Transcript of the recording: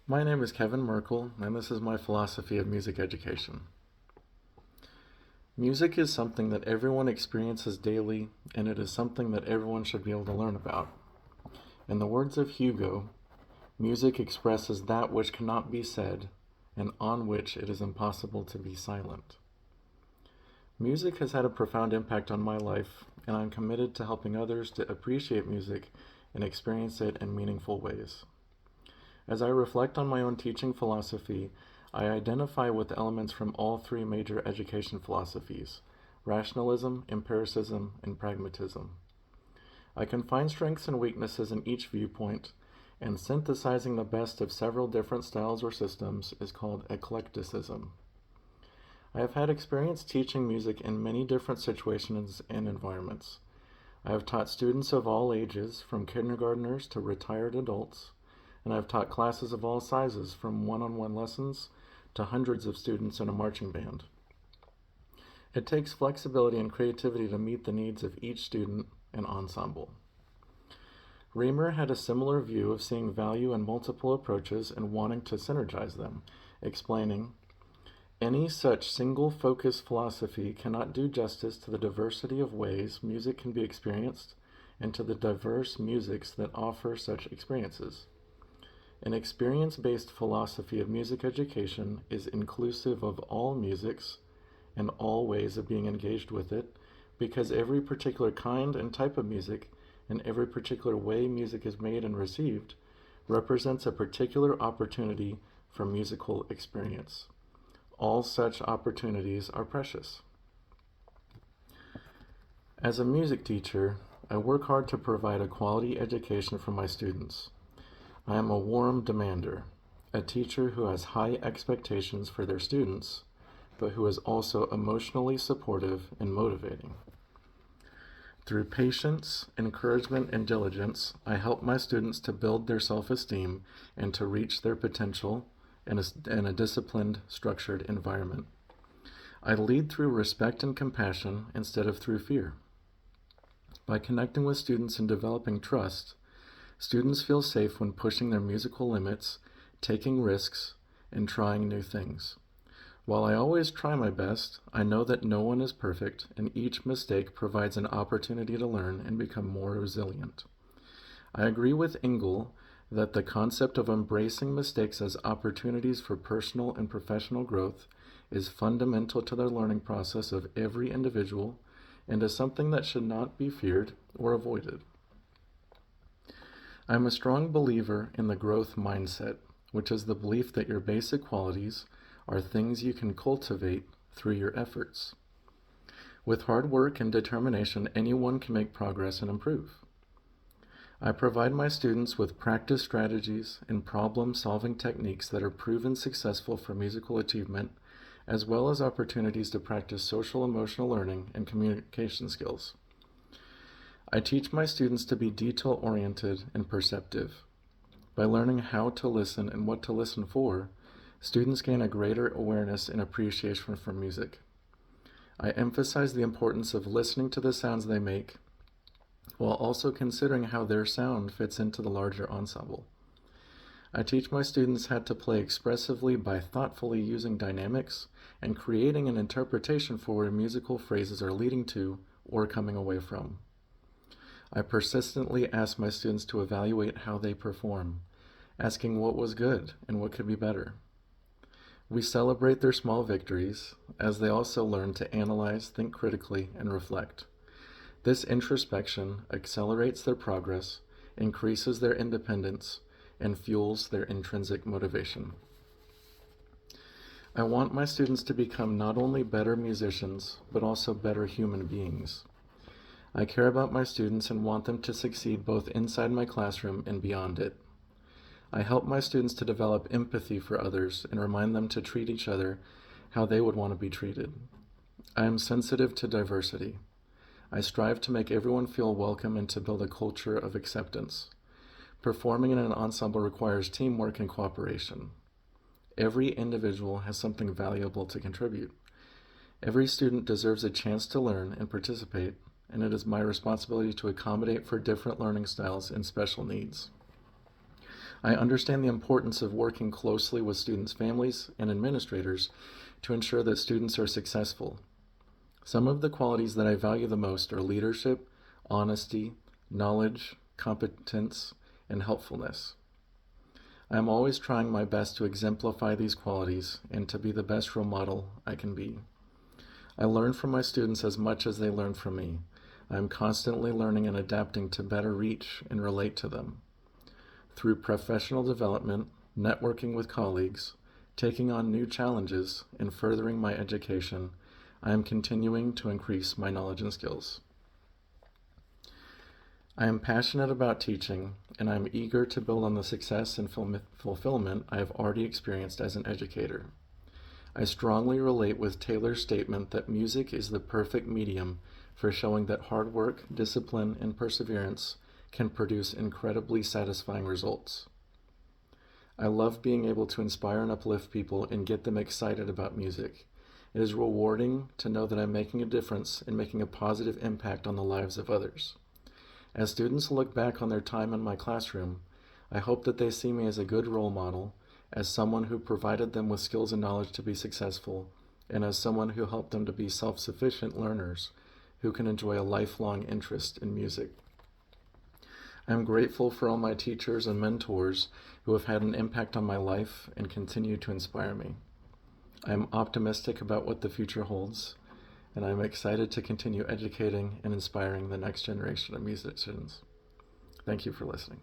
My name is Kevin Merkel, and this is my philosophy of music education. Music is something that everyone experiences daily, and it is something that everyone should be able to learn about. In the words of Hugo, music expresses that which cannot be said, and on which it is impossible to be silent. Music has had a profound impact on my life, and I'm committed to helping others to appreciate music and experience it in meaningful ways. As I reflect on my own teaching philosophy, I identify with elements from all three major education philosophies: rationalism, empiricism, and pragmatism. I can find strengths and weaknesses in each viewpoint, and synthesizing the best of several different styles or systems is called eclecticism. I have had experience teaching music in many different situations and environments. I have taught students of all ages, from kindergartners to retired adults, and I've taught classes of all sizes, from one-on-one lessons to hundreds of students in a marching band. It takes flexibility and creativity to meet the needs of each student and ensemble. Reamer had a similar view of seeing value in multiple approaches and wanting to synergize them, explaining, "Any such single-focus philosophy cannot do justice to the diversity of ways music can be experienced and to the diverse musics that offer such experiences. An experience-based philosophy of music education is inclusive of all musics and all ways of being engaged with it, because every particular kind and type of music and every particular way music is made and received represents a particular opportunity for musical experience. All such opportunities are precious." As a music teacher, I work hard to provide a quality education for my students. I am a warm demander, a teacher who has high expectations for their students, but who is also emotionally supportive and motivating. Through patience, encouragement, and diligence, I help my students to build their self-esteem and to reach their potential in a disciplined, structured environment. I lead through respect and compassion instead of through fear. By connecting with students and developing trust, students feel safe when pushing their musical limits, taking risks, and trying new things. While I always try my best, I know that no one is perfect, and each mistake provides an opportunity to learn and become more resilient. I agree with Engel that the concept of embracing mistakes as opportunities for personal and professional growth is fundamental to the learning process of every individual and is something that should not be feared or avoided. I am a strong believer in the growth mindset, which is the belief that your basic qualities are things you can cultivate through your efforts. With hard work and determination, anyone can make progress and improve. I provide my students with practice strategies and problem-solving techniques that are proven successful for musical achievement, as well as opportunities to practice social emotional learning and communication skills. I teach my students to be detail-oriented and perceptive. By learning how to listen and what to listen for, students gain a greater awareness and appreciation for music. I emphasize the importance of listening to the sounds they make, while also considering how their sound fits into the larger ensemble. I teach my students how to play expressively by thoughtfully using dynamics and creating an interpretation for where musical phrases are leading to or coming away from. I persistently ask my students to evaluate how they perform, asking what was good and what could be better. We celebrate their small victories, as they also learn to analyze, think critically, and reflect. This introspection accelerates their progress, increases their independence, and fuels their intrinsic motivation. I want my students to become not only better musicians, but also better human beings. I care about my students and want them to succeed both inside my classroom and beyond it. I help my students to develop empathy for others and remind them to treat each other how they would want to be treated. I am sensitive to diversity. I strive to make everyone feel welcome and to build a culture of acceptance. Performing in an ensemble requires teamwork and cooperation. Every individual has something valuable to contribute. Every student deserves a chance to learn and participate, and it is my responsibility to accommodate for different learning styles and special needs. I understand the importance of working closely with students' families and administrators to ensure that students are successful. Some of the qualities that I value the most are leadership, honesty, knowledge, competence, and helpfulness. I am always trying my best to exemplify these qualities and to be the best role model I can be. I learn from my students as much as they learn from me. I am constantly learning and adapting to better reach and relate to them. Through professional development, networking with colleagues, taking on new challenges, and furthering my education, I am continuing to increase my knowledge and skills. I am passionate about teaching, and I am eager to build on the success and fulfillment I have already experienced as an educator. I strongly relate with Taylor's statement that music is the perfect medium for showing that hard work, discipline, and perseverance can produce incredibly satisfying results. I love being able to inspire and uplift people and get them excited about music. It is rewarding to know that I'm making a difference and making a positive impact on the lives of others. As students look back on their time in my classroom, I hope that they see me as a good role model, as someone who provided them with skills and knowledge to be successful, and as someone who helped them to be self-sufficient learners who can enjoy a lifelong interest in music. I am grateful for all my teachers and mentors who have had an impact on my life and continue to inspire me. I am optimistic about what the future holds, and I am excited to continue educating and inspiring the next generation of musicians. Thank you for listening.